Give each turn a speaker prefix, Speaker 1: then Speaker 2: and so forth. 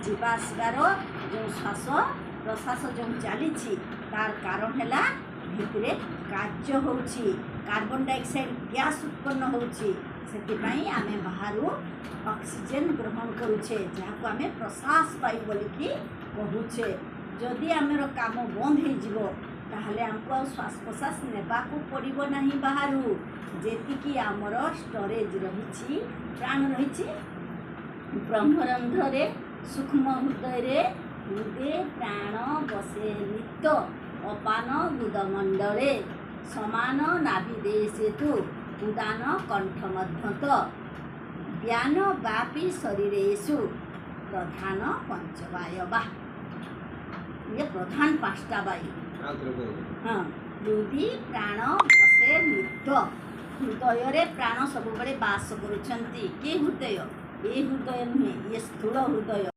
Speaker 1: जीवा आसबार जो श्वास प्रश्वास जो चली तार कारण है भितरे कार्य होउछि कार्बन डाइऑक्साइड गैस उत्पन्न होउछि सेतिपई आमे बाहरु ऑक्सीजन ग्रहण करूछे जहाको आमे प्रश्वास वायु बोलिकी कहूछे जदि आमर काम बंद हो जीवो ताहले हमको श्वास प्रश्वास नेबाकू पड़िबो नाही बाहरु जेतिकी आमर स्टोरेज रहिछि प्राण रहिछि ब्रह्मरंध्र रे सूक्ष्म हृदय रे हृदय प्राण बसे नित्य अपान गुदमंडले समान नाभिदेशे तु उदान कंठ मध्यत व्यान व्यापी शरीरेषु प्रधान पंचवायवा ये प्रधान पांचटा वायु हाँ हृदय प्राण बसे नित्य हृदय रे प्राण सब बड़े बास करुछंती के हृदय ये हृदय नुहे ये स्थूल हृदय।